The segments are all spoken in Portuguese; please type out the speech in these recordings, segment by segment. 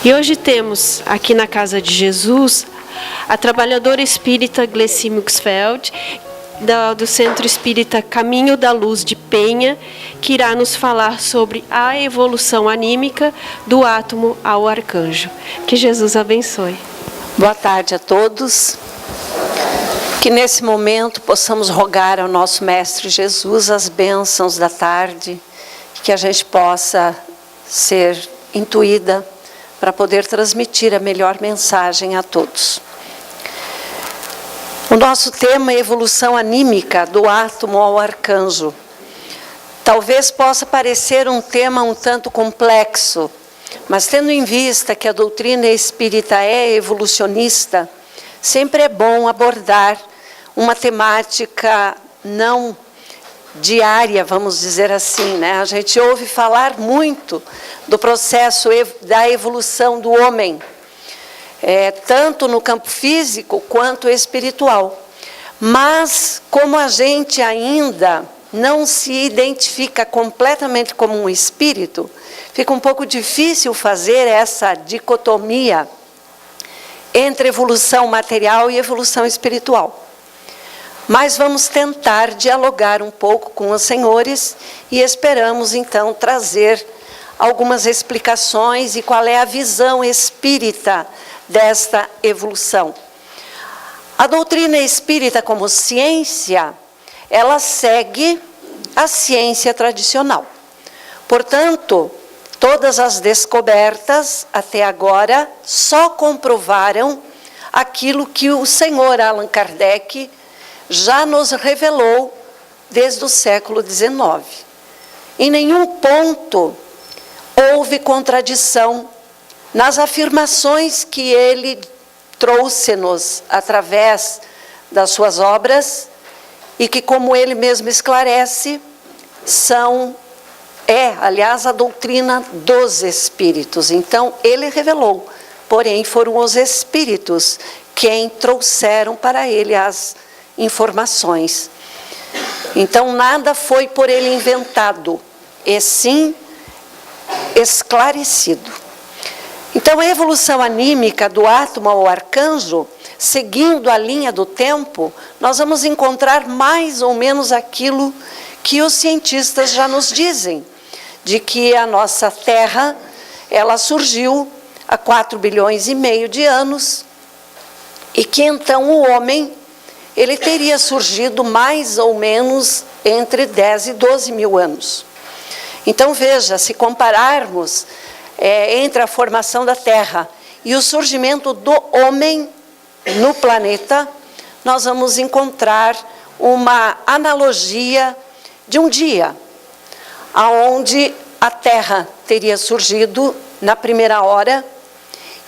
E hoje temos aqui na Casa de Jesus a trabalhadora espírita Glessi Muxfeld, do Centro Espírita Caminho da Luz de Penha, que irá nos falar sobre a evolução anímica do átomo ao arcanjo. Que Jesus abençoe. Boa tarde a todos. Que nesse momento possamos rogar ao nosso Mestre Jesus as bênçãos da tarde, que a gente possa ser intuída para poder transmitir a melhor mensagem a todos. O nosso tema é evolução anímica do átomo ao arcanjo. Talvez possa parecer um tema um tanto complexo, mas tendo em vista que a doutrina espírita é evolucionista, sempre é bom abordar uma temática não diária, vamos dizer assim, né? A gente ouve falar muito do processo da evolução do homem, tanto no campo físico quanto espiritual. Mas, como a gente ainda não se identifica completamente como um espírito, fica um pouco difícil fazer essa dicotomia entre evolução material e evolução espiritual. Mas vamos tentar dialogar um pouco com os senhores e esperamos, então, trazer algumas explicações e qual é a visão espírita desta evolução. A doutrina espírita como ciência, ela segue a ciência tradicional. Portanto, todas as descobertas até agora só comprovaram aquilo que o senhor Allan Kardec já nos revelou desde o século XIX. Em nenhum ponto houve contradição nas afirmações que ele trouxe-nos através das suas obras e que, como ele mesmo esclarece, aliás, a doutrina dos espíritos. Então, ele revelou, porém, foram os espíritos quem trouxeram para ele as informações. Então, nada foi por ele inventado, e sim esclarecido. Então, a evolução anímica do átomo ao arcanjo, seguindo a linha do tempo, nós vamos encontrar mais ou menos aquilo que os cientistas já nos dizem, de que a nossa Terra, ela surgiu há 4 bilhões e meio de anos, e que então o homem, ele teria surgido mais ou menos entre 10 e 12 mil anos. Então, veja, se compararmos entre a formação da Terra e o surgimento do homem no planeta, nós vamos encontrar uma analogia de um dia, onde a Terra teria surgido na primeira hora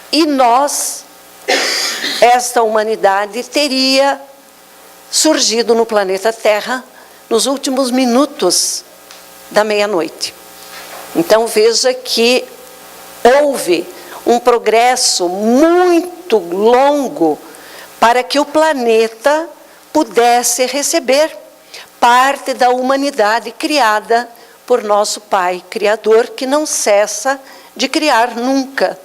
e nós, esta humanidade, teria surgido no planeta Terra nos últimos minutos da meia-noite. Então, veja que houve um progresso muito longo para que o planeta pudesse receber parte da humanidade criada por nosso Pai Criador, que não cessa de criar nunca.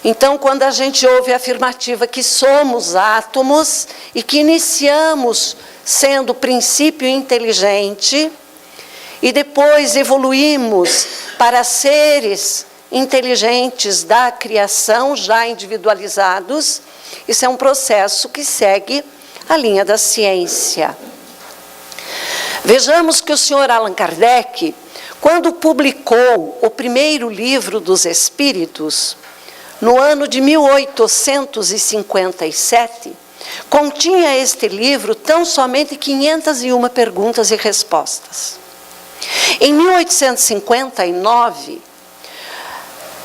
Então, quando a gente ouve a afirmativa que somos átomos e que iniciamos sendo princípio inteligente e depois evoluímos para seres inteligentes da criação, já individualizados, isso é um processo que segue a linha da ciência. Vejamos que o senhor Allan Kardec, quando publicou o primeiro livro dos Espíritos, no ano de 1857, continha este livro tão somente 501 perguntas e respostas. Em 1859,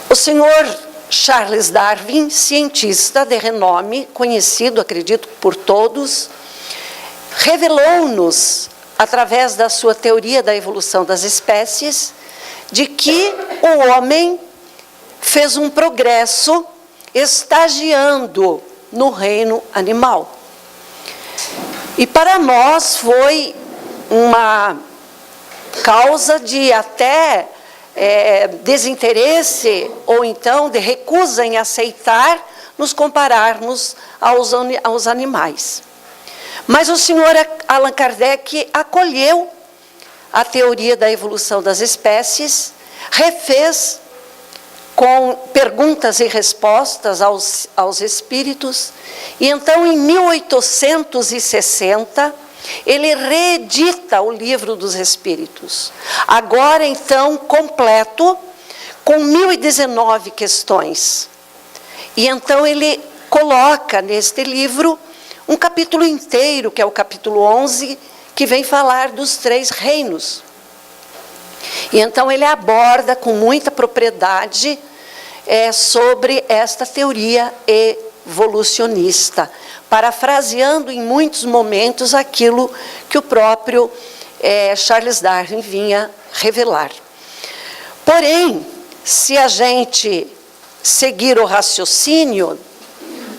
o senhor Charles Darwin, cientista de renome, conhecido, acredito, por todos, revelou-nos, através da sua teoria da evolução das espécies, de que o homem fez um progresso estagiando no reino animal. E para nós foi uma causa de até desinteresse ou então de recusa em aceitar nos compararmos aos animais. Mas o senhor Allan Kardec acolheu a teoria da evolução das espécies, refez com perguntas e respostas aos espíritos, e então em 1860 ele reedita o Livro dos Espíritos, agora então completo, com 1019 questões. E então ele coloca neste livro um capítulo inteiro, que é o capítulo 11, que vem falar dos 3 reinos. E então ele aborda com muita propriedade sobre esta teoria evolucionista, parafraseando em muitos momentos aquilo que o próprio Charles Darwin vinha revelar. Porém, se a gente seguir o raciocínio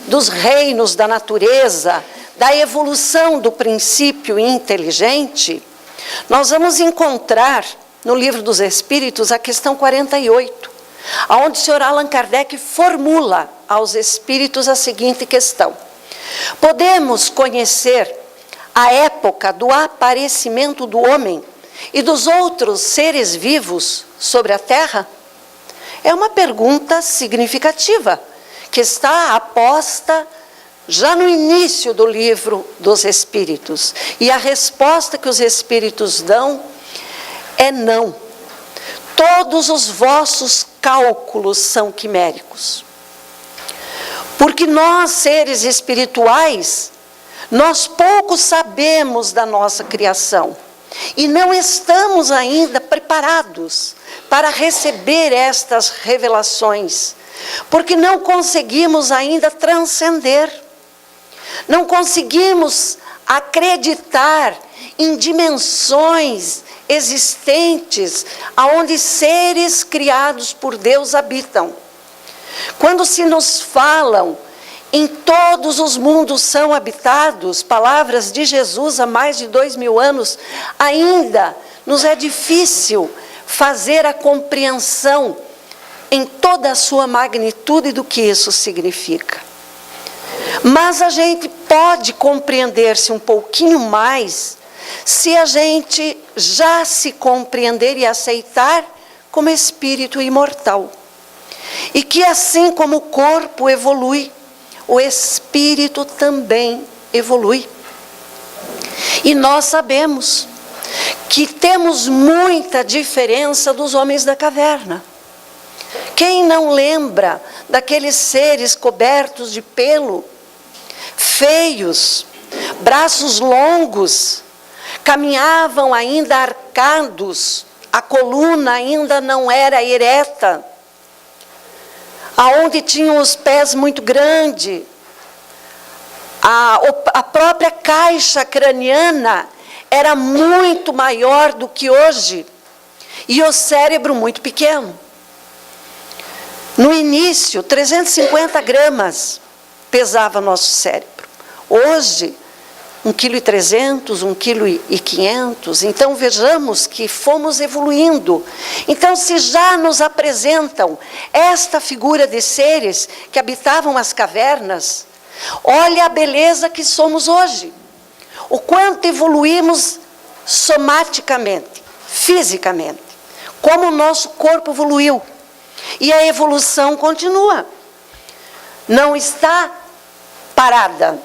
dos reinos da natureza, da evolução do princípio inteligente, nós vamos encontrar no Livro dos Espíritos a questão 48, onde o senhor Allan Kardec formula aos espíritos a seguinte questão: podemos conhecer a época do aparecimento do homem e dos outros seres vivos sobre a Terra? É uma pergunta significativa, que está aposta já no início do Livro dos Espíritos. E a resposta que os espíritos dão é não. Todos os vossos cálculos são quiméricos. Porque nós, seres espirituais, nós pouco sabemos da nossa criação. E não estamos ainda preparados para receber estas revelações. Porque não conseguimos ainda transcender. Não conseguimos acreditar em dimensões existentes, aonde seres criados por Deus habitam. Quando se nos falam em todos os mundos são habitados, palavras de Jesus há mais de 2000 anos, ainda nos é difícil fazer a compreensão em toda a sua magnitude do que isso significa. Mas a gente pode compreender-se um pouquinho mais se a gente já se compreender e aceitar como espírito imortal. E que assim como o corpo evolui, o espírito também evolui. E nós sabemos que temos muita diferença dos homens da caverna. Quem não lembra daqueles seres cobertos de pelo, feios, braços longos, caminhavam ainda arcados, a coluna ainda não era ereta, aonde tinham os pés muito grandes, a própria caixa craniana era muito maior do que hoje, e o cérebro muito pequeno. No início, 350 gramas pesava nosso cérebro. Hoje, 1,3 kg, 1,5 kg. Então, vejamos que fomos evoluindo. Então, se já nos apresentam esta figura de seres que habitavam as cavernas, olha a beleza que somos hoje. O quanto evoluímos somaticamente, fisicamente. Como o nosso corpo evoluiu. E a evolução continua. Não está parada.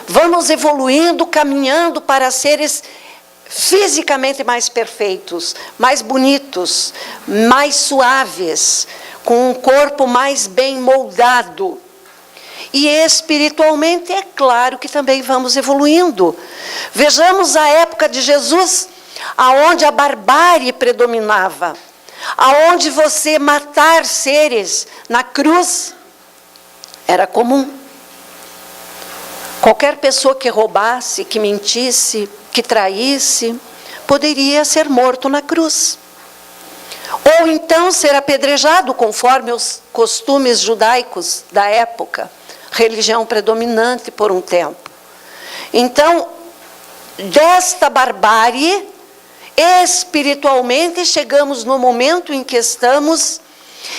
Vamos evoluindo, caminhando para seres fisicamente mais perfeitos, mais bonitos, mais suaves, com um corpo mais bem moldado. E espiritualmente, é claro que também vamos evoluindo. Vejamos a época de Jesus, aonde a barbárie predominava, aonde você matar seres na cruz era comum. Qualquer pessoa que roubasse, que mentisse, que traísse, poderia ser morto na cruz. Ou então ser apedrejado, conforme os costumes judaicos da época, religião predominante por um tempo. Então, desta barbárie, Espiritualmente, chegamos no momento em que estamos,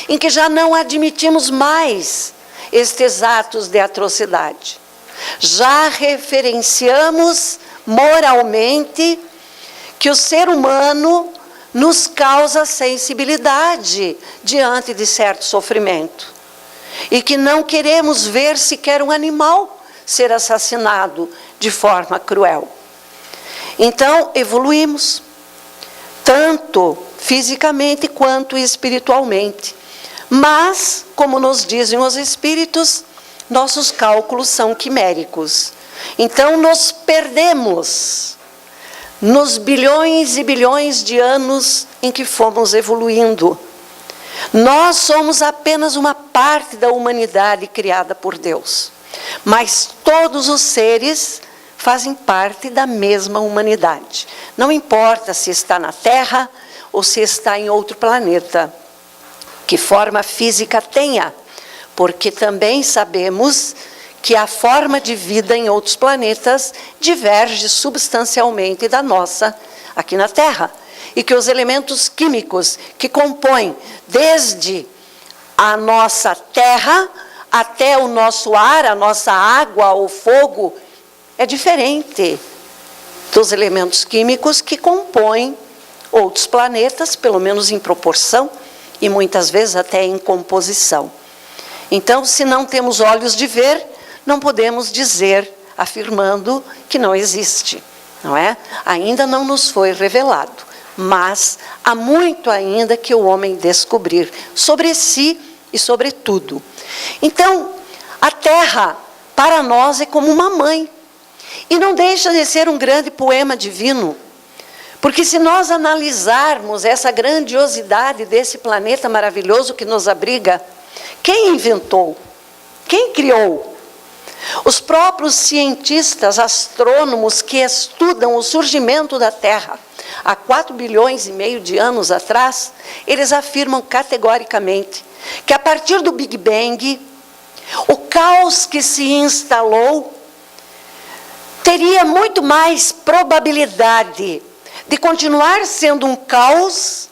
em que já não admitimos mais estes atos de atrocidade. Já referenciamos moralmente que o ser humano nos causa sensibilidade diante de certo sofrimento. E que não queremos ver sequer um animal ser assassinado de forma cruel. Então, evoluímos, tanto fisicamente quanto espiritualmente. Mas, como nos dizem os espíritos, nossos cálculos são quiméricos. Então, nos perdemos nos bilhões e bilhões de anos em que fomos evoluindo. Nós somos apenas uma parte da humanidade criada por Deus. Mas todos os seres fazem parte da mesma humanidade. Não importa se está na Terra ou se está em outro planeta. Que forma física tenha. Porque também sabemos que a forma de vida em outros planetas diverge substancialmente da nossa aqui na Terra. E que os elementos químicos que compõem desde a nossa terra até o nosso ar, a nossa água, o fogo, é diferente dos elementos químicos que compõem outros planetas, pelo menos em proporção, e muitas vezes até em composição. Então, se não temos olhos de ver, não podemos dizer, afirmando que não existe, não é? Ainda não nos foi revelado, mas há muito ainda que o homem descobrir sobre si e sobre tudo. Então, a Terra, para nós, é como uma mãe. E não deixa de ser um grande poema divino. Porque se nós analisarmos essa grandiosidade desse planeta maravilhoso que nos abriga, quem inventou? Quem criou? Os próprios cientistas, astrônomos que estudam o surgimento da Terra, há 4,5 bilhões de anos atrás, eles afirmam categoricamente que a partir do Big Bang, o caos que se instalou teria muito mais probabilidade de continuar sendo um caos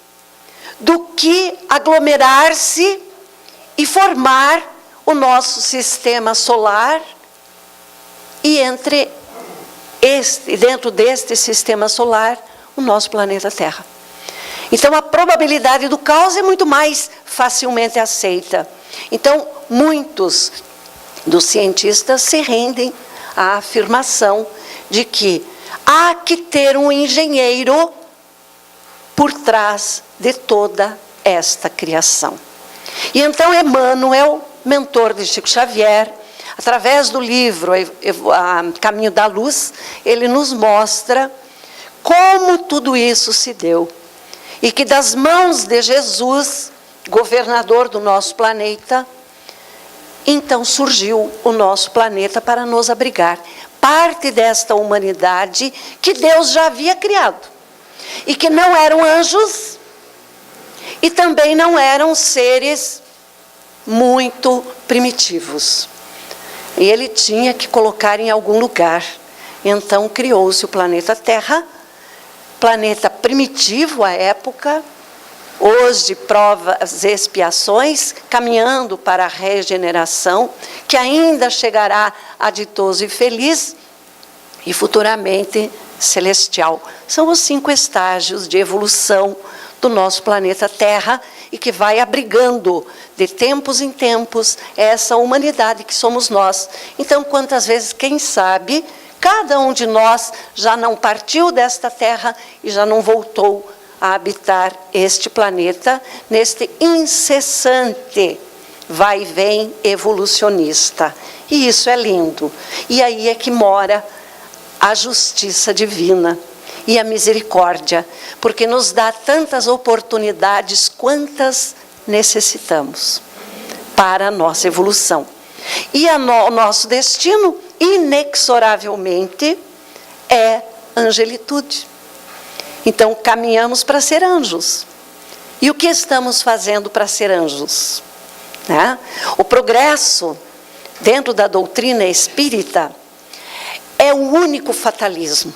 do que aglomerar-se e formar o nosso sistema solar e dentro deste sistema solar, o nosso planeta Terra. Então, a probabilidade do caos é muito mais facilmente aceita. Então, muitos dos cientistas se rendem à afirmação de que há que ter um engenheiro por trás de toda esta criação. E então Emmanuel, mentor de Chico Xavier, através do livro Caminho da Luz, ele nos mostra como tudo isso se deu. E que das mãos de Jesus, governador do nosso planeta, então surgiu o nosso planeta para nos abrigar. Parte desta humanidade que Deus já havia criado. E que não eram anjos e também não eram seres muito primitivos. E ele tinha que colocar em algum lugar. Então criou-se o planeta Terra, planeta primitivo à época, hoje de provas e expiações, caminhando para a regeneração, que ainda chegará a ditoso e feliz, e futuramente celestial. São os 5 estágios de evolução do nosso planeta Terra, e que vai abrigando, de tempos em tempos, essa humanidade que somos nós. Então, quantas vezes, quem sabe, cada um de nós já não partiu desta Terra e já não voltou a habitar este planeta, neste incessante vai e vem evolucionista. E isso é lindo. E aí é que mora a justiça divina e a misericórdia, porque nos dá tantas oportunidades quantas necessitamos para a nossa evolução. E o nosso destino, inexoravelmente, é angelitude. Então, caminhamos para ser anjos. E o que estamos fazendo para ser anjos? Né? O progresso, dentro da doutrina espírita, é o único fatalismo.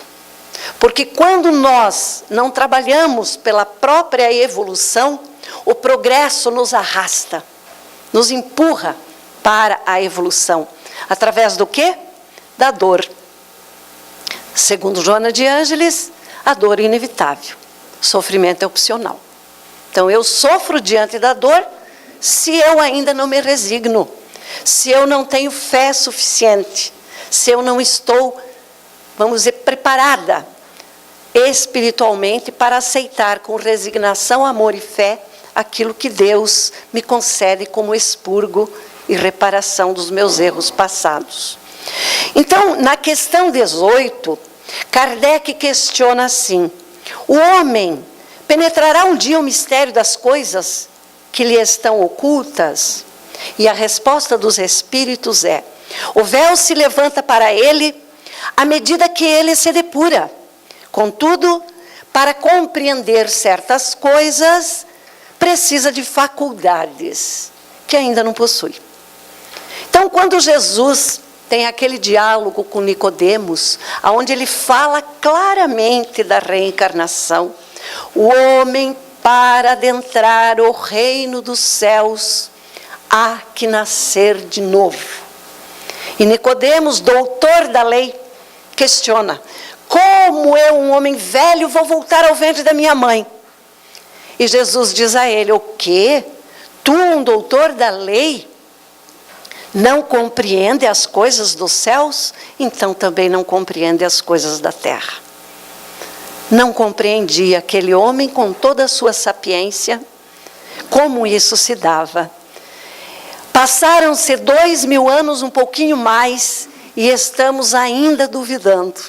Porque quando nós não trabalhamos pela própria evolução, o progresso nos arrasta, nos empurra para a evolução. Através do quê? Da dor. Segundo Joana de Ângeles, a dor é inevitável. O sofrimento é opcional. Então eu sofro diante da dor se eu ainda não me resigno, se eu não tenho fé suficiente, se eu não estou, vamos dizer, preparada espiritualmente para aceitar com resignação, amor e fé aquilo que Deus me concede como expurgo e reparação dos meus erros passados. Então, na questão 18, Kardec questiona assim: o homem penetrará um dia o mistério das coisas que lhe estão ocultas? E a resposta dos espíritos é: o véu se levanta para ele à medida que ele se depura. Contudo, para compreender certas coisas, precisa de faculdades que ainda não possui. Então, quando Jesus tem aquele diálogo com Nicodemos, onde ele fala claramente da reencarnação, o homem, para adentrar o reino dos céus, há que nascer de novo. E Nicodemos, doutor da lei, questiona: como eu, um homem velho, vou voltar ao ventre da minha mãe? E Jesus diz a ele: o quê? Tu, um doutor da lei, não compreende as coisas dos céus? Então também não compreende as coisas da terra. Não compreendia aquele homem, com toda a sua sapiência, como isso se dava. Passaram-se 2000 anos, um pouquinho mais, e estamos ainda duvidando.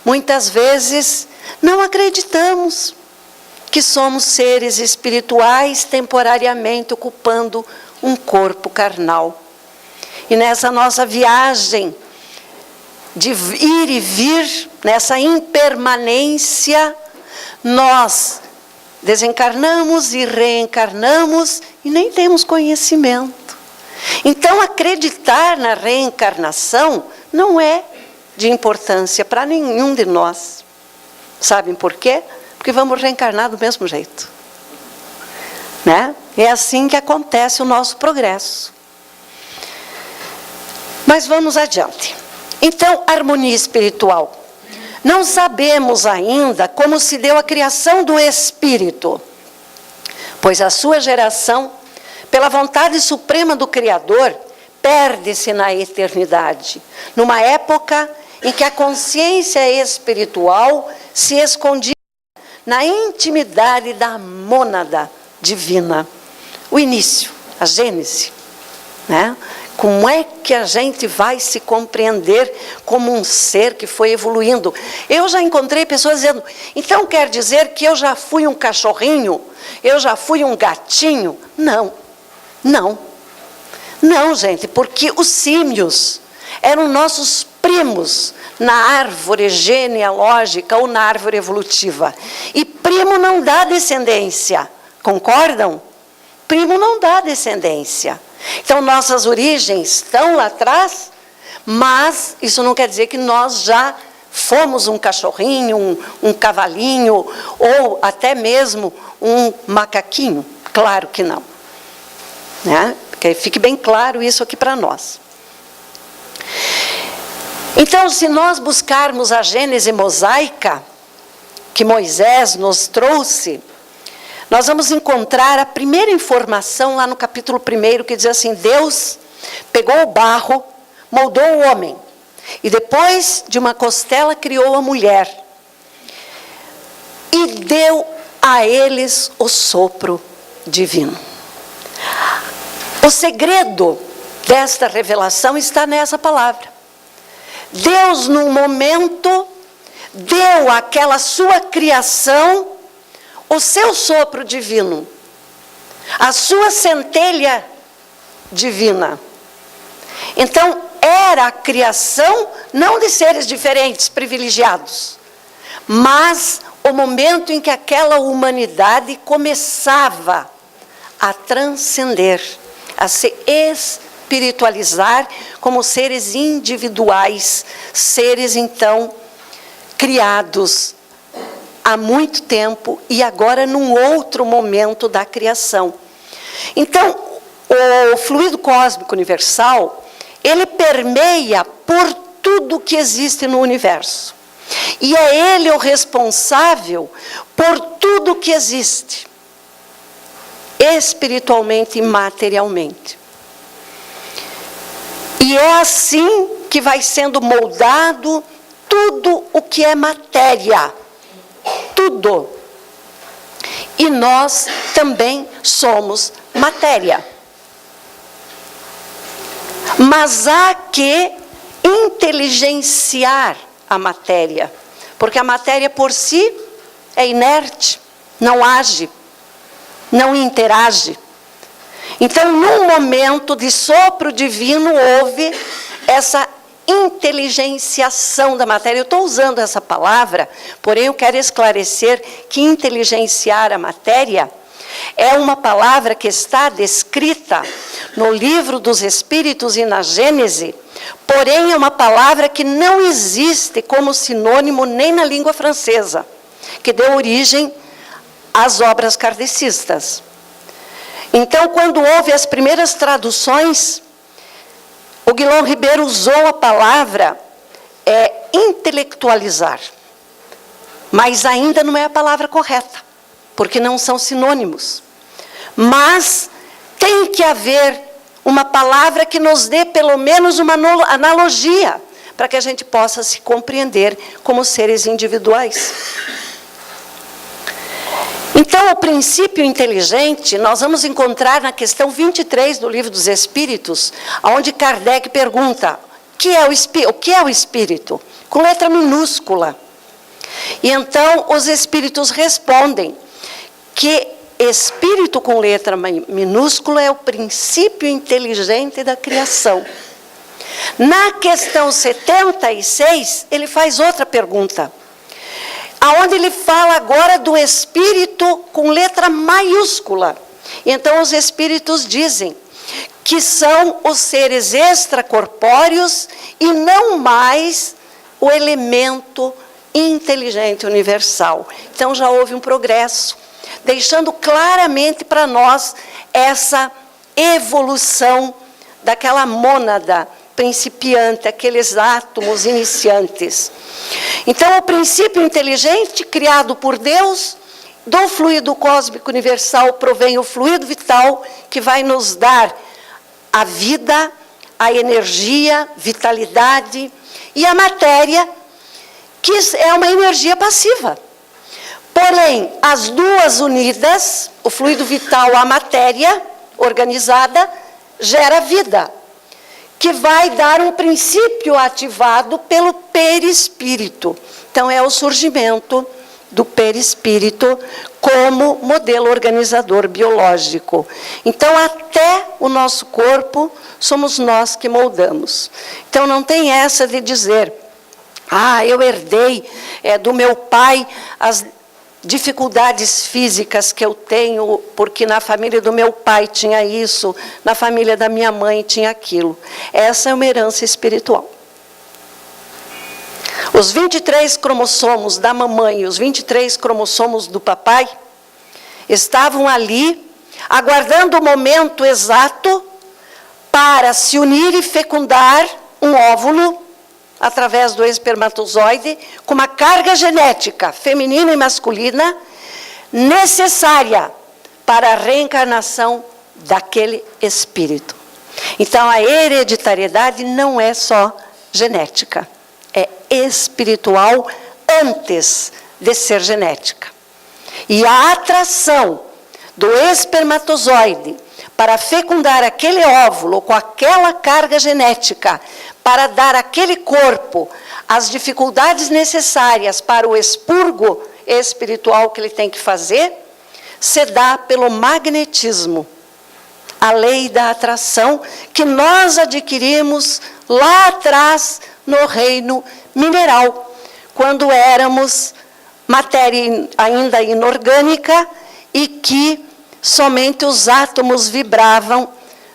Muitas vezes não acreditamos que somos seres espirituais temporariamente ocupando um corpo carnal. E nessa nossa viagem de ir e vir, nessa impermanência, nós desencarnamos e reencarnamos e nem temos conhecimento. Então, acreditar na reencarnação não é de importância para nenhum de nós. Sabem por quê? Porque vamos reencarnar do mesmo jeito, né? É assim que acontece o nosso progresso. Mas vamos adiante. Então, harmonia espiritual. Não sabemos ainda como se deu a criação do espírito, pois a sua geração, pela vontade suprema do Criador, perde-se na eternidade, numa época em que a consciência espiritual se escondia na intimidade da mônada divina. O início, a gênese, né? Como é que a gente vai se compreender como um ser que foi evoluindo? Eu já encontrei pessoas dizendo: então quer dizer que eu já fui um cachorrinho? Eu já fui um gatinho? Não, não. Não, gente, porque os símios eram nossos primos na árvore genealógica ou na árvore evolutiva. E primo não dá descendência, concordam? Primo não dá descendência. Então, nossas origens estão lá atrás, mas isso não quer dizer que nós já fomos um cachorrinho, um cavalinho, ou até mesmo um macaquinho. Claro que não, né? Que fique bem claro isso aqui para nós. Então, se nós buscarmos a Gênese mosaica, que Moisés nos trouxe, nós vamos encontrar a primeira informação lá no capítulo 1, que diz assim: Deus pegou o barro, moldou o homem, e depois de uma costela criou a mulher, e deu a eles o sopro divino. O segredo desta revelação está nessa palavra. Deus, num momento, deu àquela sua criação o seu sopro divino, a sua centelha divina. Então, era a criação não de seres diferentes, privilegiados, mas o momento em que aquela humanidade começava a transcender, a se espiritualizar como seres individuais, seres então criados há muito tempo e agora num outro momento da criação. Então, o fluido cósmico universal, ele permeia por tudo que existe no universo. E é ele o responsável por tudo que existe, espiritualmente e materialmente. E é assim que vai sendo moldado tudo o que é matéria. Tudo. E nós também somos matéria. Mas há que inteligenciar a matéria, porque a matéria por si é inerte, não age, não interage. Então, num momento de sopro divino, houve essa inteligenciação da matéria. Eu estou usando essa palavra, porém eu quero esclarecer que inteligenciar a matéria é uma palavra que está descrita no Livro dos Espíritos e na Gênese, porém é uma palavra que não existe como sinônimo nem na língua francesa, que deu origem às obras kardecistas. Então, quando houve as primeiras traduções, o Guilom Ribeiro usou a palavra intelectualizar, mas ainda não é a palavra correta, porque não são sinônimos. Mas tem que haver uma palavra que nos dê pelo menos uma analogia, para que a gente possa se compreender como seres individuais. Então, o princípio inteligente, nós vamos encontrar na questão 23 do Livro dos Espíritos, onde Kardec pergunta, o que é o espírito? Com letra minúscula. E então, os espíritos respondem que espírito com letra minúscula é o princípio inteligente da criação. Na questão 76, ele faz outra pergunta, aonde ele fala agora do espírito com letra maiúscula. Então, os espíritos dizem que são os seres extracorpóreos e não mais o elemento inteligente universal. Então, já houve um progresso, deixando claramente para nós essa evolução daquela mônada principiante, aqueles átomos iniciantes. Então, o princípio inteligente, criado por Deus, do fluido cósmico universal provém o fluido vital, que vai nos dar a vida, a energia, vitalidade, e a matéria, que é uma energia passiva. Porém, as duas unidas, o fluido vital, a matéria organizada, gera vida, que vai dar um princípio ativado pelo perispírito. Então, é o surgimento do perispírito como modelo organizador biológico. Então, até o nosso corpo, somos nós que moldamos. Então, não tem essa de dizer, eu herdei do meu pai as dificuldades físicas que eu tenho, porque na família do meu pai tinha isso, na família da minha mãe tinha aquilo. Essa é uma herança espiritual. Os 23 cromossomos da mamãe e os 23 cromossomos do papai estavam ali, aguardando o momento exato para se unir e fecundar um óvulo, através do espermatozoide, com uma carga genética feminina e masculina necessária para a reencarnação daquele espírito. Então, a hereditariedade não é só genética, é espiritual antes de ser genética. E a atração do espermatozoide para fecundar aquele óvulo com aquela carga genética, para dar àquele corpo as dificuldades necessárias para o expurgo espiritual que ele tem que fazer, se dá pelo magnetismo, a lei da atração que nós adquirimos lá atrás no reino mineral, quando éramos matéria ainda inorgânica e que somente os átomos vibravam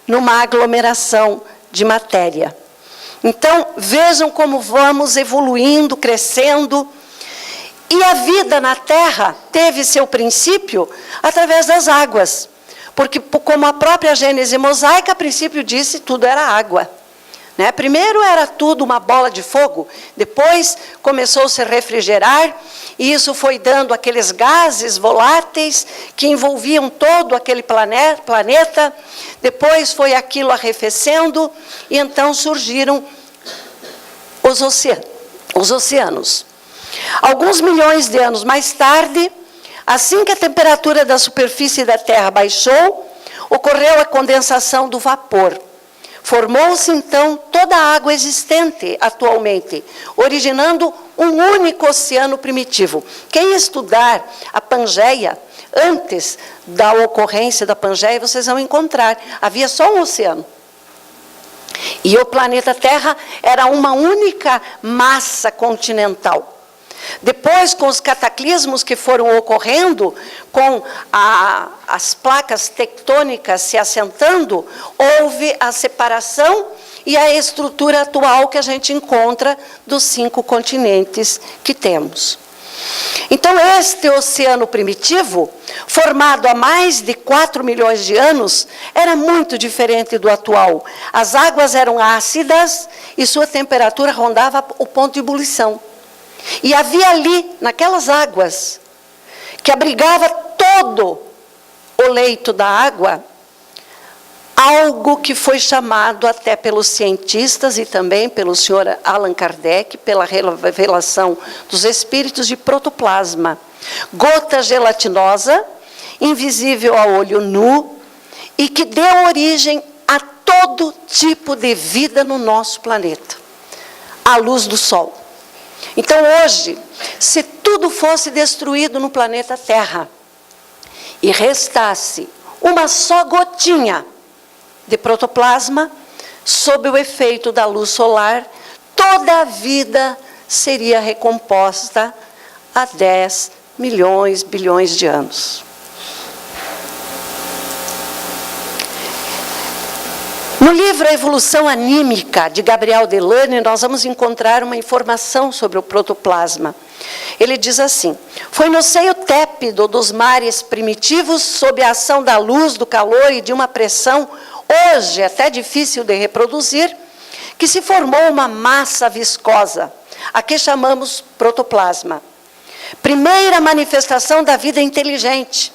numa aglomeração de matéria. Então, vejam como vamos evoluindo, crescendo, E a vida na Terra teve seu princípio através das águas. Porque, como a própria Gênese mosaica, a princípio disse, tudo era água. Né? Primeiro era tudo uma bola de fogo, depois começou a se refrigerar, e isso foi dando aqueles gases voláteis que envolviam todo aquele planeta, depois foi aquilo arrefecendo, e então surgiram os oceanos. Alguns milhões de anos mais tarde, assim que a temperatura da superfície da Terra baixou, ocorreu a condensação do vapor. Formou-se, então, toda a água existente atualmente, originando um único oceano primitivo. Quem estudar a Pangeia, antes da ocorrência da Pangeia, vocês vão encontrar, havia só um oceano. E o planeta Terra era uma única massa continental. Depois, com os cataclismos que foram ocorrendo, com as placas tectônicas se assentando, houve a separação e a estrutura atual que a gente encontra dos 5 continentes que temos. Então, este oceano primitivo, formado há mais de 4 milhões de anos, era muito diferente do atual. As águas eram ácidas e sua temperatura rondava o ponto de ebulição. E havia ali, naquelas águas, que abrigava todo o leito da água, algo que foi chamado até pelos cientistas e também pelo senhor Allan Kardec, pela revelação dos espíritos, de protoplasma. Gota gelatinosa, invisível a olho nu, e que deu origem a todo tipo de vida no nosso planeta, à luz do Sol. Então, hoje, se tudo fosse destruído no planeta Terra e restasse uma só gotinha de protoplasma, sob o efeito da luz solar, toda a vida seria recomposta há 10 milhões, bilhões de anos. No livro A Evolução Anímica, de Gabriel Delane, nós vamos encontrar uma informação sobre o protoplasma. Ele diz assim: foi no seio tépido dos mares primitivos, sob a ação da luz, do calor e de uma pressão, hoje até difícil de reproduzir, que se formou uma massa viscosa, a que chamamos protoplasma. Primeira manifestação da vida inteligente,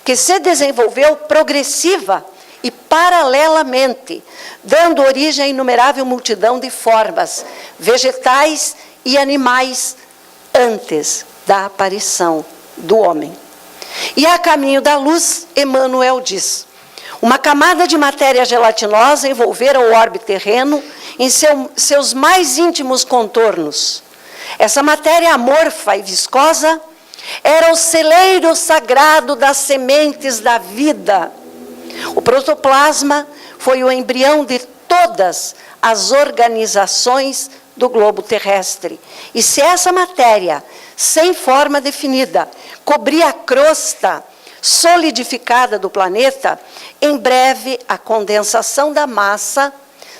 que se desenvolveu progressiva e paralelamente, dando origem a inumerável multidão de formas, vegetais e animais, antes da aparição do homem. E a caminho da luz, Emmanuel diz: uma camada de matéria gelatinosa envolvera o orbe terreno em seus mais íntimos contornos. Essa matéria amorfa e viscosa era o celeiro sagrado das sementes da vida. O protoplasma foi o embrião de todas as organizações do globo terrestre. E se essa matéria, sem forma definida, cobria a crosta solidificada do planeta, em breve a condensação da massa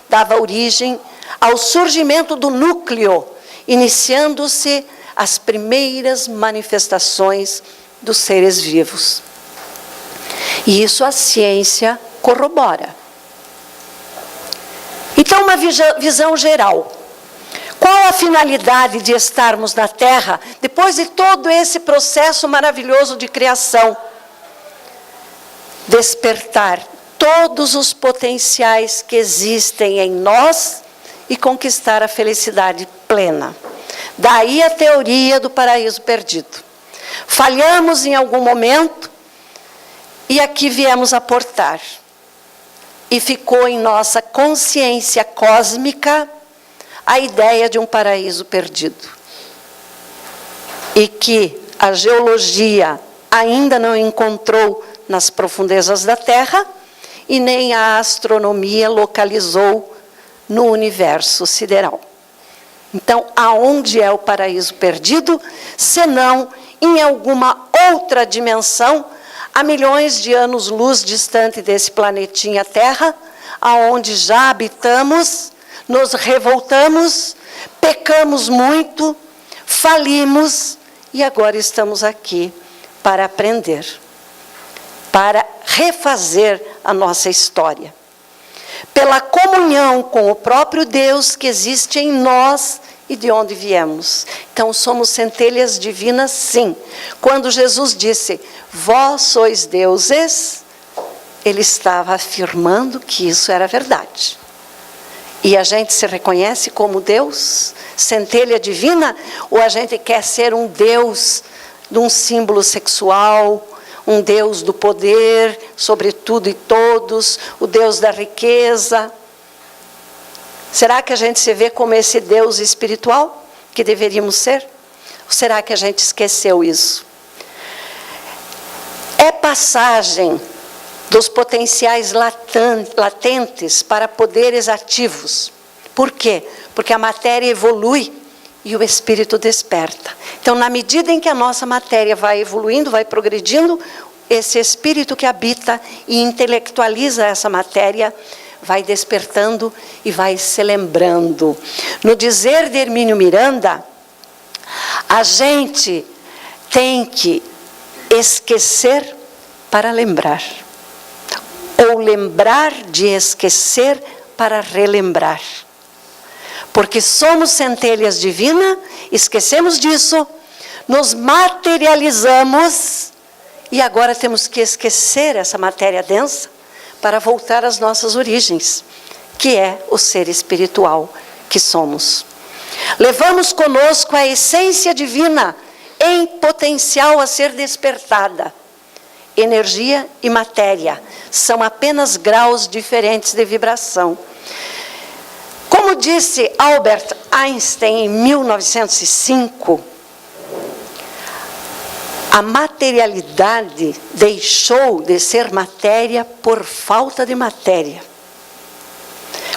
dava origem ao surgimento do núcleo, iniciando-se as primeiras manifestações dos seres vivos. E isso a ciência corrobora. Então, uma visão geral. Qual a finalidade de estarmos na Terra depois de todo esse processo maravilhoso de criação? Despertar todos os potenciais que existem em nós e conquistar a felicidade plena. Daí a teoria do paraíso perdido. Falhamos em algum momento e aqui viemos aportar. E ficou em nossa consciência cósmica a ideia de um paraíso perdido. E que a geologia ainda não encontrou nas profundezas da Terra e nem a astronomia localizou no universo sideral. Então, aonde é o paraíso perdido, senão em alguma outra dimensão, a milhões de anos-luz distante desse planetinha Terra, aonde já habitamos, nos revoltamos, pecamos muito, falimos e agora estamos aqui para aprender, para refazer a nossa história. Pela comunhão com o próprio Deus que existe em nós e de onde viemos. Então somos centelhas divinas, sim. Quando Jesus disse, vós sois deuses, ele estava afirmando que isso era verdade. E a gente se reconhece como Deus, centelha divina, ou a gente quer ser um Deus de um símbolo sexual, um Deus do poder sobre tudo e todos, o Deus da riqueza? Será que a gente se vê como esse Deus espiritual que deveríamos ser? Ou será que a gente esqueceu isso? É passagem dos potenciais latentes para poderes ativos. Por quê? Porque a matéria evolui e o espírito desperta. Então, na medida em que a nossa matéria vai evoluindo, vai progredindo, esse espírito que habita e intelectualiza essa matéria vai despertando e vai se lembrando. No dizer de Hermínio Miranda, a gente tem que esquecer para lembrar. Ou lembrar de esquecer para relembrar. Porque somos centelhas divinas, esquecemos disso, nos materializamos e agora temos que esquecer essa matéria densa para voltar às nossas origens, que é o ser espiritual que somos. Levamos conosco a essência divina em potencial a ser despertada. Energia e matéria são apenas graus diferentes de vibração. Como disse Albert Einstein em 1905, a materialidade deixou de ser matéria por falta de matéria.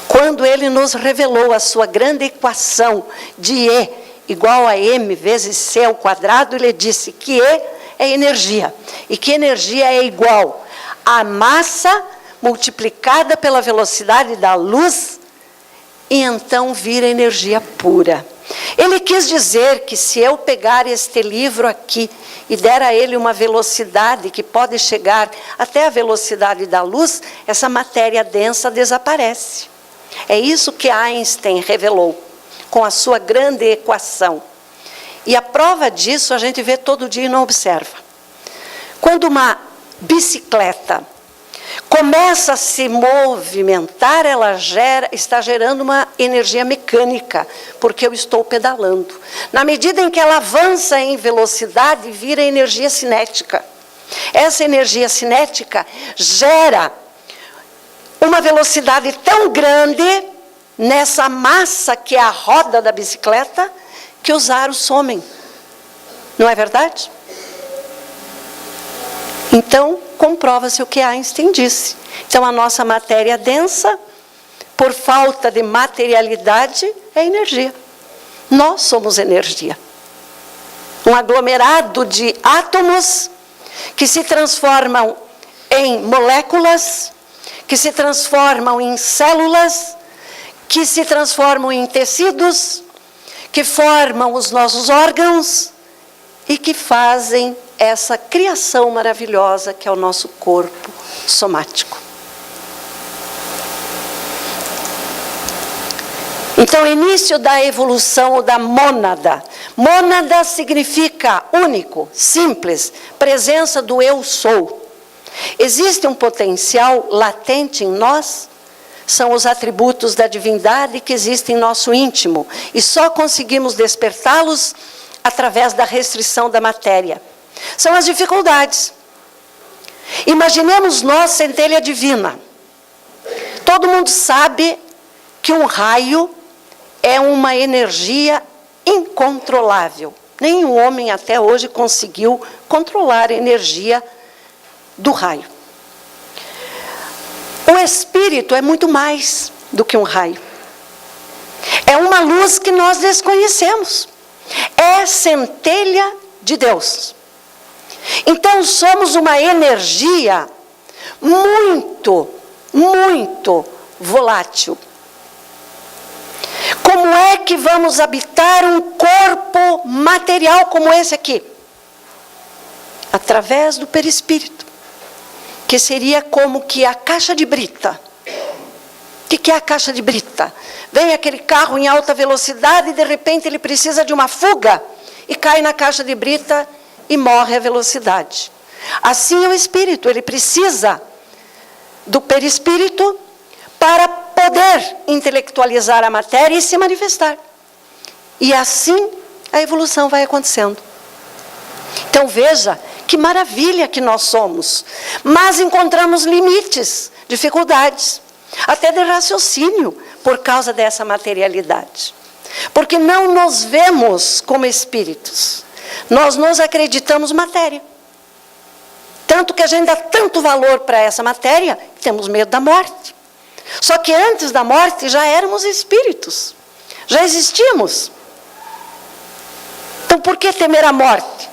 Quando ele nos revelou a sua grande equação de E igual a M vezes C ao quadrado, ele disse que E é energia, e que energia é igual a massa multiplicada pela velocidade da luz, e então vira energia pura. Ele quis dizer que se eu pegar este livro aqui e der a ele uma velocidade que pode chegar até a velocidade da luz, essa matéria densa desaparece. É isso que Einstein revelou com a sua grande equação. E a prova disso a gente vê todo dia e não observa. Quando uma bicicleta começa a se movimentar, ela está gerando uma energia mecânica, porque eu estou pedalando. Na medida em que ela avança em velocidade, vira energia cinética. Essa energia cinética gera uma velocidade tão grande nessa massa que é a roda da bicicleta, que os aros somem. Não é verdade? Então, comprova-se o que Einstein disse. Então, a nossa matéria densa, por falta de materialidade, é energia. Nós somos energia. Um aglomerado de átomos que se transformam em moléculas, que se transformam em células, que se transformam em tecidos, que formam os nossos órgãos e que fazem essa criação maravilhosa que é o nosso corpo somático. Então, início da evolução ou da mônada. Mônada significa único, simples, presença do eu sou. Existe um potencial latente em nós, são os atributos da divindade que existem em nosso íntimo, e só conseguimos despertá-los através da restrição da matéria. São as dificuldades. Imaginemos nós, centelha divina. Todo mundo sabe que um raio é uma energia incontrolável. Nenhum homem até hoje conseguiu controlar a energia do raio. O espírito é muito mais do que um raio. É uma luz que nós desconhecemos. É centelha de Deus. Então somos uma energia muito, muito volátil. Como é que vamos habitar um corpo material como esse aqui? através do perispírito, que seria como que a caixa de brita. O que é a caixa de brita? Vem aquele carro em alta velocidade e de repente ele precisa de uma fuga e cai na caixa de brita e morre a velocidade. Assim é o espírito, ele precisa do perispírito para poder intelectualizar a matéria e se manifestar. E assim a evolução vai acontecendo. Então veja que maravilha que nós somos, mas encontramos limites, dificuldades, até de raciocínio, por causa dessa materialidade. Porque não nos vemos como espíritos, nós nos acreditamos matéria. Tanto que a gente dá tanto valor para essa matéria, temos medo da morte. Só que antes da morte já éramos espíritos, já existíamos. Então por que temer a morte?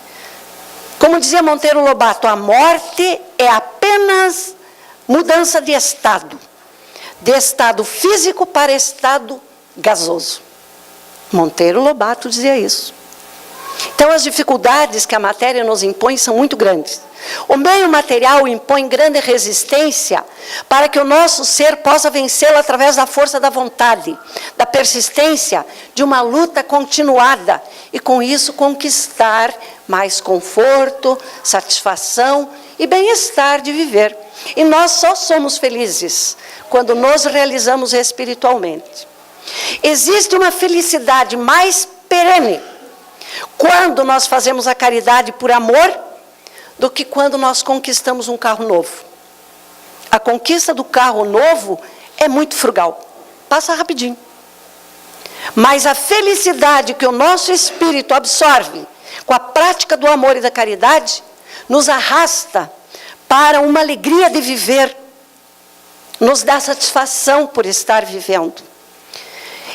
Como dizia Monteiro Lobato, a morte é apenas mudança de estado físico para estado gasoso. Monteiro Lobato dizia isso. Então as dificuldades que a matéria nos impõe são muito grandes. O meio material impõe grande resistência para que o nosso ser possa vencê-la através da força da vontade, da persistência, de uma luta continuada e com isso conquistar mais conforto, satisfação e bem-estar de viver. E nós só somos felizes quando nos realizamos espiritualmente. Existe uma felicidade mais perene quando nós fazemos a caridade por amor do que quando nós conquistamos um carro novo. A conquista do carro novo é muito frugal, passa rapidinho. Mas a felicidade que o nosso espírito absorve com a prática do amor e da caridade nos arrasta para uma alegria de viver, nos dá satisfação por estar vivendo.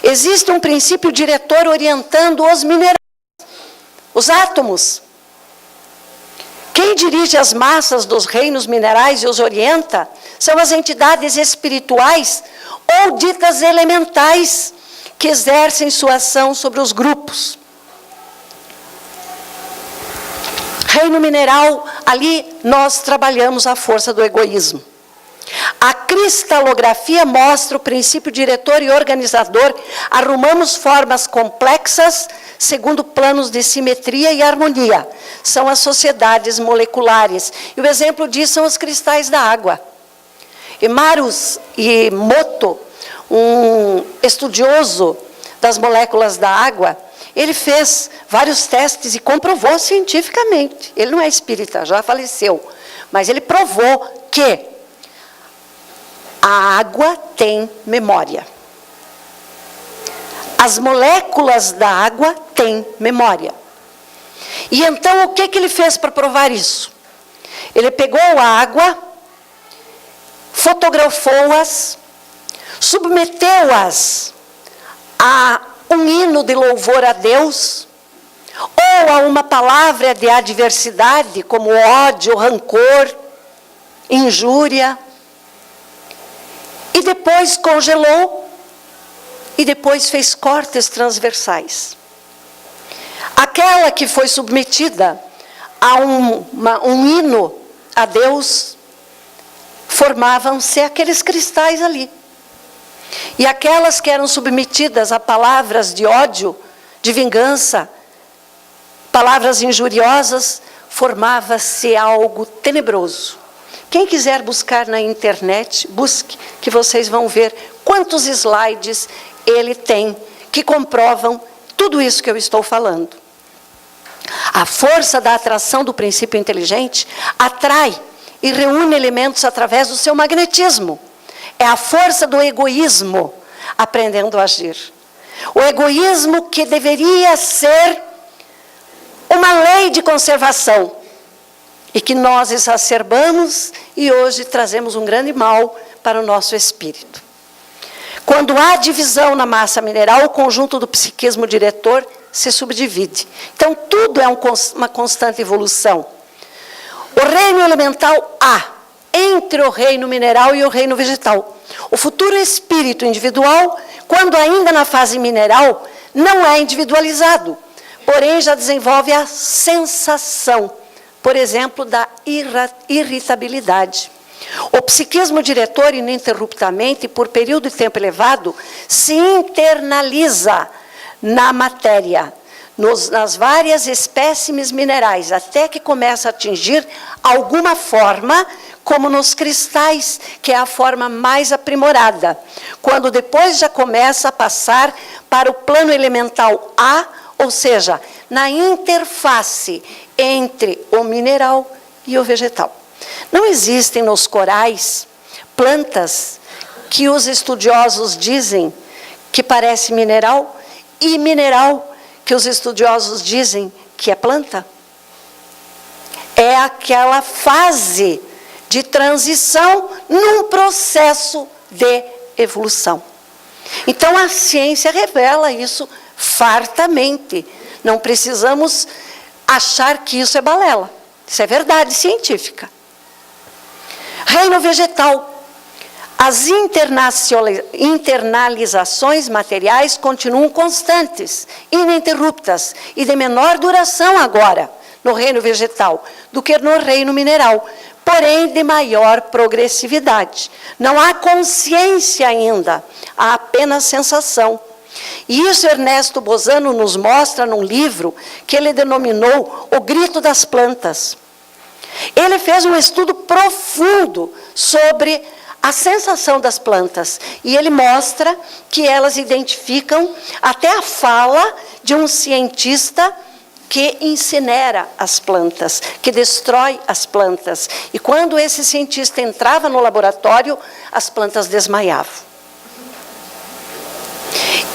Existe um princípio diretor orientando os minerais, os átomos. Quem dirige as massas dos reinos minerais e os orienta são as entidades espirituais ou ditas elementais que exercem sua ação sobre os grupos. Reino mineral, ali nós trabalhamos a força do egoísmo. A cristalografia mostra o princípio diretor e organizador, arrumamos formas complexas segundo planos de simetria e harmonia. São as sociedades moleculares. E o exemplo disso são os cristais da água. Marus Emoto, um estudioso das moléculas da água, ele fez vários testes e comprovou cientificamente. Ele não é espírita, já faleceu. Mas ele provou que a água tem memória. As moléculas da água têm memória. E então o que ele fez para provar isso? Ele pegou a água, fotografou-as, submeteu-as a um hino de louvor a Deus, ou a uma palavra de adversidade, como ódio, rancor, injúria, e depois congelou, e depois fez cortes transversais. Aquela que foi submetida a um hino a Deus, formavam-se aqueles cristais ali. E aquelas que eram submetidas a palavras de ódio, de vingança, palavras injuriosas, formava-se algo tenebroso. Quem quiser buscar na internet, busque, que vocês vão ver quantos slides ele tem que comprovam tudo isso que eu estou falando. A força da atração do princípio inteligente atrai e reúne elementos através do seu magnetismo. É a força do egoísmo aprendendo a agir. O egoísmo que deveria ser uma lei de conservação e que nós exacerbamos e hoje trazemos um grande mal para o nosso espírito. Quando há divisão na massa mineral, o conjunto do psiquismo diretor se subdivide. Então, tudo é uma constante evolução. O reino elemental há entre o reino mineral e o reino vegetal. O futuro espírito individual, quando ainda na fase mineral, não é individualizado, porém já desenvolve a sensação por exemplo, da irritabilidade. O psiquismo diretor, ininterruptamente, por período de tempo elevado, se internaliza na matéria, nas várias espécimes minerais, até que começa a atingir alguma forma, como nos cristais, que é a forma mais aprimorada, quando depois já começa a passar para o plano elemental A, ou seja, na interface entre o mineral e o vegetal. Não existem nos corais plantas que os estudiosos dizem que parece mineral e mineral que os estudiosos dizem que é planta. É aquela fase de transição num processo de evolução. Então a ciência revela isso fartamente. Não precisamos achar que isso é balela. Isso é verdade científica. Reino vegetal. As internalizações materiais continuam constantes, ininterruptas e de menor duração agora no reino vegetal do que no reino mineral, porém de maior progressividade. Não há consciência ainda, há apenas sensação. E isso Ernesto Bozano nos mostra num livro que ele denominou O Grito das Plantas. Ele fez um estudo profundo sobre a sensação das plantas. E ele mostra que elas identificam até a fala de um cientista que incinera as plantas, que destrói as plantas. E quando esse cientista entrava no laboratório, as plantas desmaiavam.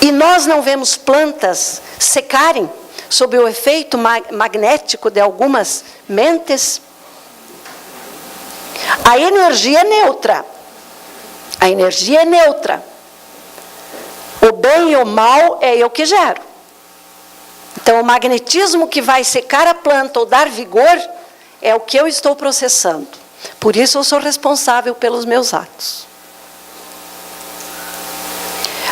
E nós não vemos plantas secarem sob o efeito magnético de algumas mentes. A energia é neutra. A energia é neutra. O bem e o mal é eu que gero. Então, o magnetismo que vai secar a planta ou dar vigor é o que eu estou processando. Por isso, eu sou responsável pelos meus atos.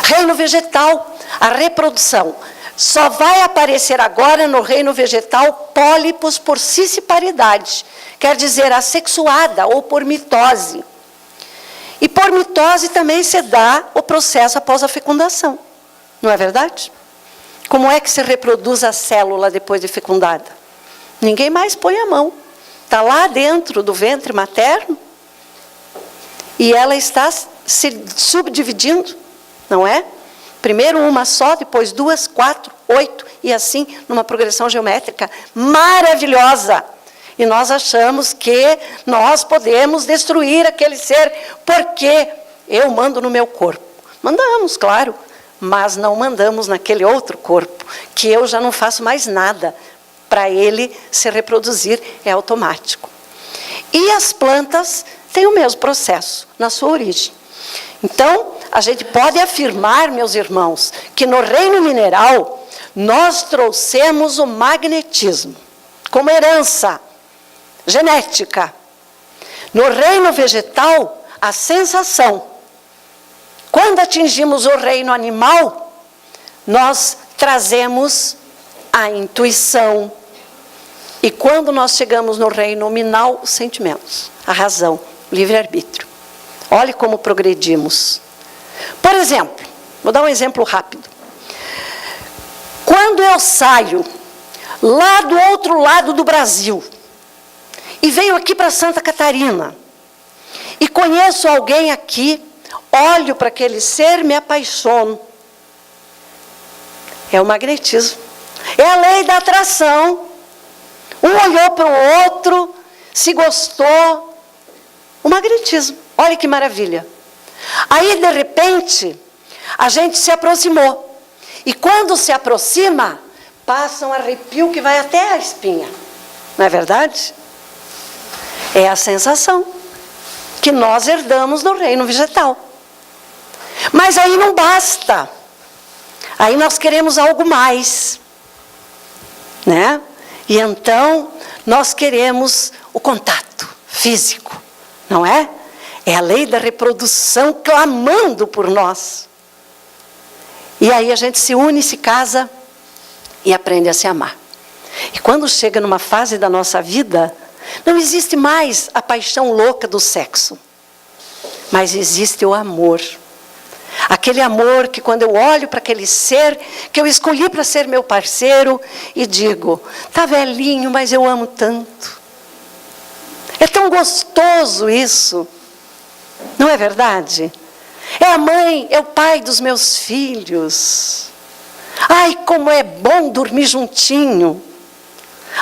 Reino vegetal, a reprodução. Só vai aparecer agora no reino vegetal pólipos por cisciparidade, quer dizer, assexuada ou por mitose. E por mitose também se dá o processo após a fecundação. Não é verdade? Como é que se reproduz a célula depois de fecundada? Ninguém mais põe a mão. Está lá dentro do ventre materno e ela está se subdividindo, não é? Primeiro uma só, depois 2, 4, 8 e assim numa progressão geométrica maravilhosa. E nós achamos que nós podemos destruir aquele ser porque eu mando no meu corpo. Mandamos, claro, mas não mandamos naquele outro corpo, que eu já não faço mais nada para ele se reproduzir, é automático. E as plantas têm o mesmo processo na sua origem. Então, a gente pode afirmar, meus irmãos, que no reino mineral nós trouxemos o magnetismo como herança genética. No reino vegetal, a sensação. Quando atingimos o reino animal, nós trazemos a intuição. E quando nós chegamos no reino nominal, os sentimentos, a razão, o livre-arbítrio. Olhe como progredimos. Por exemplo, vou dar um exemplo rápido. Quando eu saio lá do outro lado do Brasil e venho aqui para Santa Catarina e conheço alguém aqui, olho para aquele ser, me apaixono. É o magnetismo. É a lei da atração. Um olhou para o outro, se gostou. O magnetismo. Olha que maravilha. Aí, de repente, a gente se aproximou. E quando se aproxima, passa um arrepio que vai até a espinha. Não é verdade? É a sensação que nós herdamos no reino vegetal. Mas aí não basta. Aí nós queremos algo mais, né? E então nós queremos o contato físico, não é? É a lei da reprodução clamando por nós. E aí a gente se une, se casa e aprende a se amar. E quando chega numa fase da nossa vida, Não existe mais a paixão louca do sexo, mas existe o amor. Aquele amor que quando eu olho para aquele ser que eu escolhi para ser meu parceiro e digo, tá velhinho, mas eu amo tanto. É tão gostoso isso, não é verdade? É a mãe, é o pai dos meus filhos. Ai, como é bom dormir juntinho.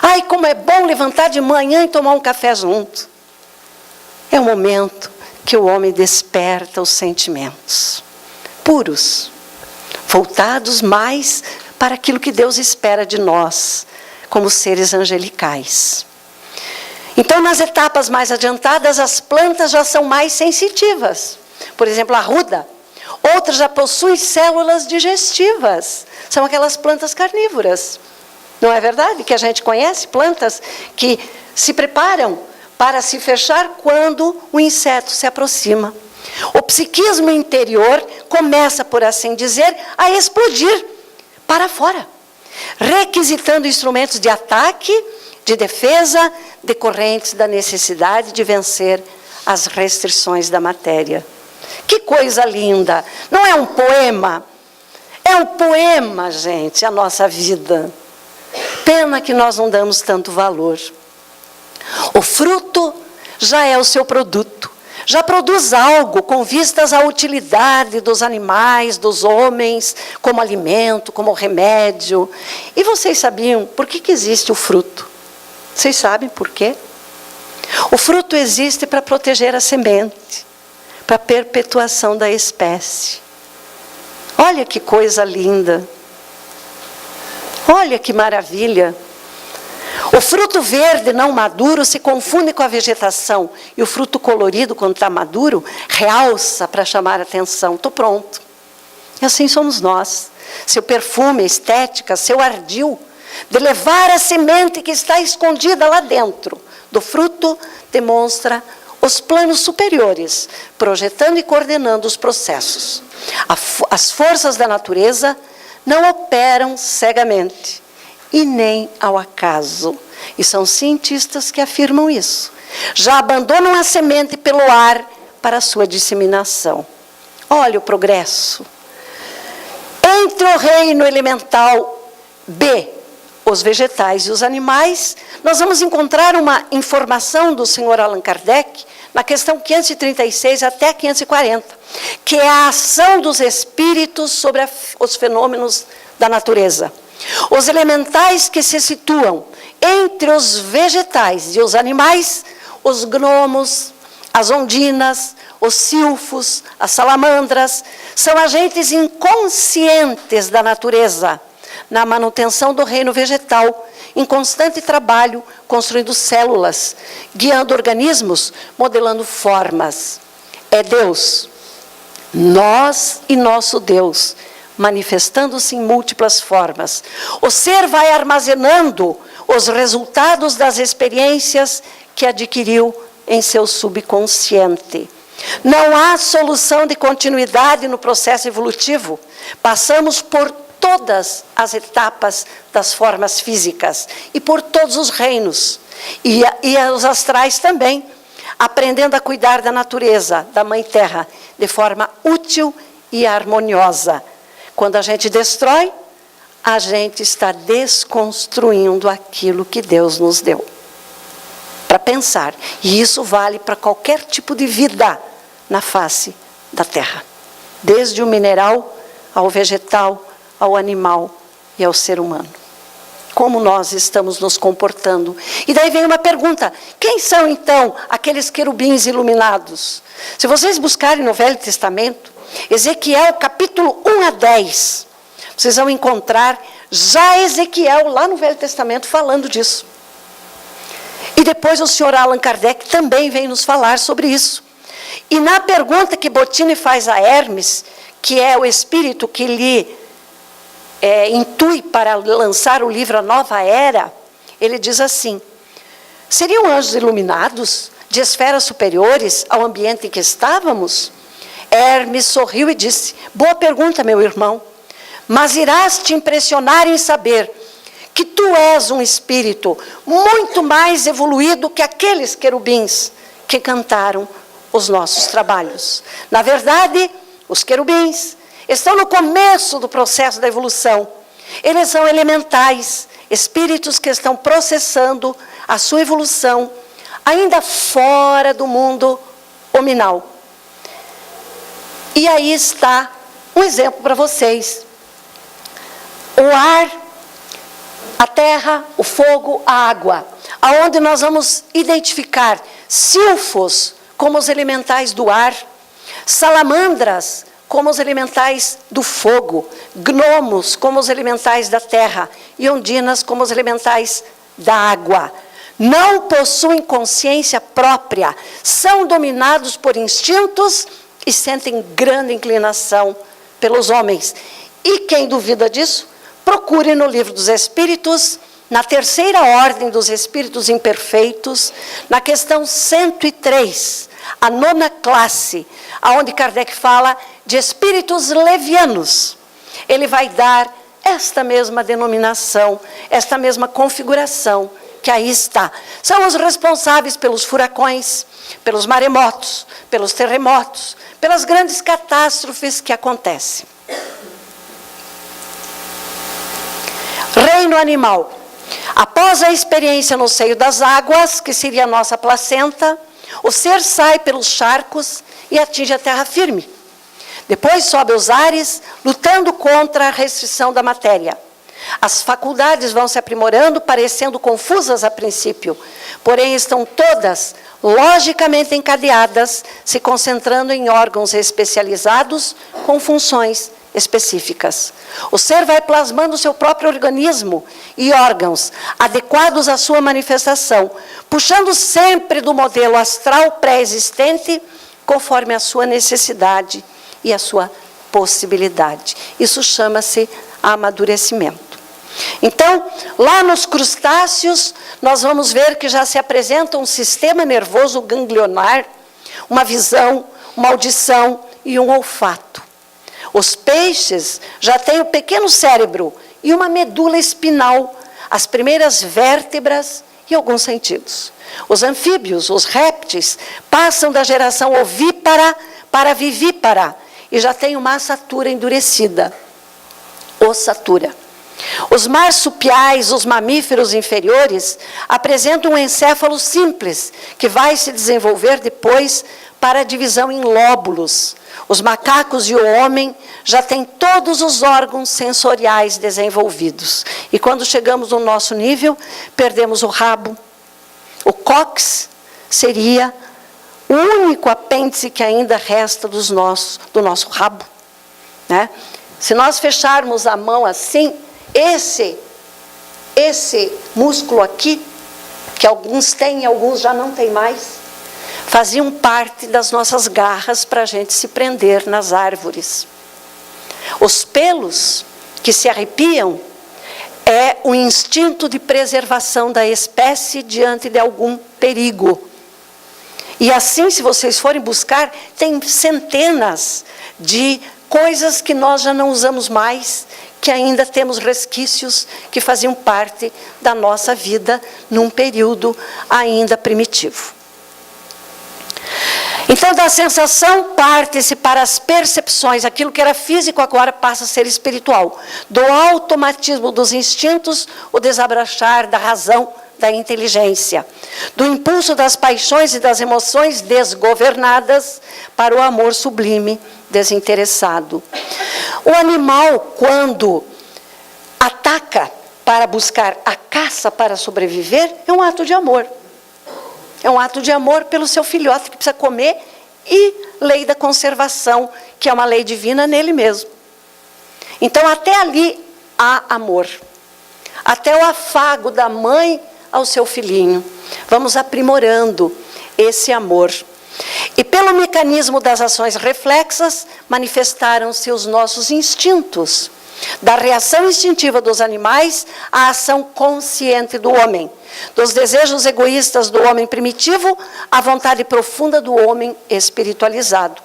Ai, como é bom levantar de manhã e tomar um café junto. É o momento que o homem desperta os sentimentos puros, voltados mais para aquilo que Deus espera de nós, como seres angelicais. Então, nas etapas mais adiantadas, as plantas já são mais sensitivas. Por exemplo, a arruda. Outras já possuem células digestivas. São aquelas plantas carnívoras. Não é verdade? Que a gente conhece plantas que se preparam para se fechar quando o inseto se aproxima. O psiquismo interior começa, por assim dizer, a explodir para fora, requisitando instrumentos de ataque, de defesa, decorrentes da necessidade de vencer as restrições da matéria. Que coisa linda! Não é um poema? É um poema, gente, a nossa vida. Pena que nós não damos tanto valor. O fruto já é o seu produto. Já produz algo com vistas à utilidade dos animais, dos homens, como alimento, como remédio. E vocês sabiam por que existe o fruto? Vocês sabem por quê? O fruto existe para proteger a semente, para a perpetuação da espécie. Olha que coisa linda. Olha que maravilha. O fruto verde não maduro se confunde com a vegetação. E o fruto colorido, quando está maduro, realça para chamar a atenção. Estou pronto. E assim somos nós. Seu perfume, estética, seu ardil, de levar a semente que está escondida lá dentro do fruto, demonstra os planos superiores, projetando e coordenando os processos. As forças da natureza não operam cegamente e nem ao acaso. E são cientistas que afirmam isso. Já abandonam a semente pelo ar para a sua disseminação. Olha o progresso. Entre o reino elemental B, os vegetais e os animais, nós vamos encontrar uma informação do senhor Allan Kardec, na questão 536 até 540, que é a ação dos espíritos sobre os fenômenos da natureza. Os elementais que se situam entre os vegetais e os animais, os gnomos, as ondinas, os silfos, as salamandras, são agentes inconscientes da natureza, na manutenção do reino vegetal, em constante trabalho, construindo células, guiando organismos, modelando formas. É Deus, nós e nosso Deus, manifestando-se em múltiplas formas. O ser vai armazenando os resultados das experiências que adquiriu em seu subconsciente. Não há solução de continuidade no processo evolutivo. Passamos por todas as etapas das formas físicas e por todos os reinos. E os astrais também, aprendendo a cuidar da natureza, da Mãe Terra, de forma útil e harmoniosa. Quando a gente destrói, a gente está desconstruindo aquilo que Deus nos deu para pensar. E isso vale para qualquer tipo de vida na face da Terra. Desde o mineral, ao vegetal, ao animal e ao ser humano. Como nós estamos nos comportando? E daí vem uma pergunta: quem são então aqueles querubins iluminados? Se vocês buscarem no Velho Testamento, Ezequiel capítulo 1 a 10, vocês vão encontrar já Ezequiel lá no Velho Testamento falando disso. E depois o senhor Allan Kardec também vem nos falar sobre isso. E na pergunta que Bottini faz a Hermes, que é o espírito que lhe intui para lançar o livro A Nova Era, ele diz assim: seriam anjos iluminados de esferas superiores ao ambiente em que estávamos? Hermes sorriu e disse: boa pergunta, meu irmão, mas irás te impressionar em saber que tu és um espírito muito mais evoluído que aqueles querubins que cantaram os nossos trabalhos. Na verdade, os querubins estão no começo do processo da evolução. Eles são elementais, espíritos que estão processando a sua evolução, ainda fora do mundo hominal. E aí está um exemplo para vocês. O ar, a terra, o fogo, a água, aonde nós vamos identificar silfos como os elementais do ar, salamandras como os elementais do fogo, gnomos como os elementais da terra e ondinas como os elementais da água. Não possuem consciência própria, são dominados por instintos e sentem grande inclinação pelos homens. E quem duvida disso, procure no Livro dos Espíritos, na terceira ordem dos espíritos imperfeitos, na questão 103, a 9ª classe, onde Kardec fala de espíritos levianos. Ele vai dar esta mesma denominação, esta mesma configuração que aí está. São os responsáveis pelos furacões, pelos maremotos, pelos terremotos, pelas grandes catástrofes que acontecem. Reino animal. Após a experiência no seio das águas, que seria a nossa placenta, o ser sai pelos charcos e atinge a terra firme. Depois sobe aos ares, lutando contra a restrição da matéria. As faculdades vão se aprimorando, parecendo confusas a princípio, porém estão todas logicamente encadeadas, se concentrando em órgãos especializados com funções específicas. O ser vai plasmando seu próprio organismo e órgãos adequados à sua manifestação, puxando sempre do modelo astral pré-existente, conforme a sua necessidade e a sua possibilidade. Isso chama-se amadurecimento. Então, lá nos crustáceos, nós vamos ver que já se apresenta um sistema nervoso ganglionar, uma visão, uma audição e um olfato. Os peixes já têm o pequeno cérebro e uma medula espinal, as primeiras vértebras e alguns sentidos. Os anfíbios, os répteis, passam da geração ovípara para a vivípara e já têm uma assatura endurecida, ossatura. Os marsupiais, os mamíferos inferiores, apresentam um encéfalo simples, que vai se desenvolver depois para a divisão em lóbulos. Os macacos e o homem já têm todos os órgãos sensoriais desenvolvidos. E quando chegamos no nosso nível, perdemos o rabo. O cóccix seria o único apêndice que ainda resta do nosso rabo, né? Se nós fecharmos a mão assim, esse músculo aqui, que alguns têm e alguns já não têm mais, faziam parte das nossas garras para a gente se prender nas árvores. Os pelos que se arrepiam é o instinto de preservação da espécie diante de algum perigo. E assim, se vocês forem buscar, tem centenas de coisas que nós já não usamos mais, que ainda temos resquícios que faziam parte da nossa vida num período ainda primitivo. Então, da sensação parte-se para as percepções, aquilo que era físico agora passa a ser espiritual. Do automatismo dos instintos, o desabrochar da razão, da inteligência. Do impulso das paixões e das emoções desgovernadas para o amor sublime, desinteressado. O animal, quando ataca para buscar a caça para sobreviver, é um ato de amor. É um ato de amor pelo seu filhote que precisa comer e lei da conservação, que é uma lei divina nele mesmo. Então, até ali há amor. Até o afago da mãe ao seu filhinho. Vamos aprimorando esse amor. E pelo mecanismo das ações reflexas, manifestaram-se os nossos instintos. Da reação instintiva dos animais à ação consciente do homem. Dos desejos egoístas do homem primitivo à vontade profunda do homem espiritualizado.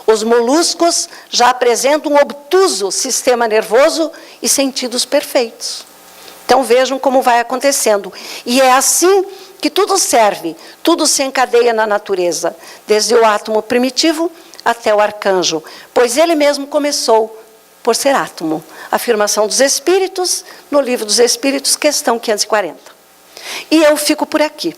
Os moluscos já apresentam um obtuso sistema nervoso e sentidos perfeitos. Então vejam como vai acontecendo. E é assim que tudo serve, tudo se encadeia na natureza, desde o átomo primitivo até o arcanjo, pois ele mesmo começou por ser átomo. Afirmação dos Espíritos, no Livro dos Espíritos, questão 540. E eu fico por aqui.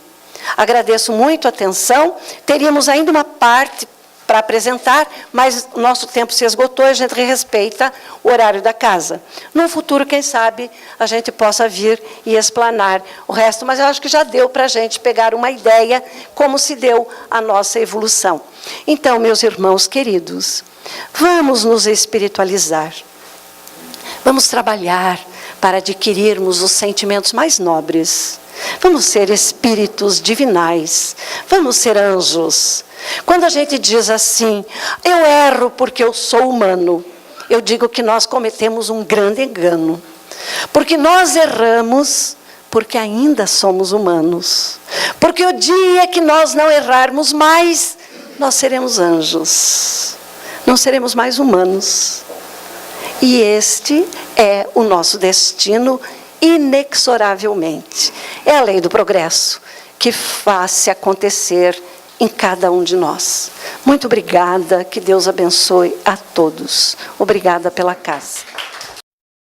Agradeço muito a atenção. Teríamos ainda uma parte para apresentar, mas o nosso tempo se esgotou e a gente respeita o horário da casa. No futuro, quem sabe, a gente possa vir e explanar o resto, mas eu acho que já deu para a gente pegar uma ideia como se deu a nossa evolução. Então, meus irmãos queridos, vamos nos espiritualizar. Vamos trabalhar para adquirirmos os sentimentos mais nobres. Vamos ser espíritos divinais. Vamos ser anjos. Quando a gente diz assim, eu erro porque eu sou humano, eu digo que nós cometemos um grande engano. Porque nós erramos porque ainda somos humanos. Porque o dia que nós não errarmos mais, nós seremos anjos. Não seremos mais humanos. E este é o nosso destino inexoravelmente. É a lei do progresso que faz-se acontecer em cada um de nós. Muito obrigada, que Deus abençoe a todos. Obrigada pela casa.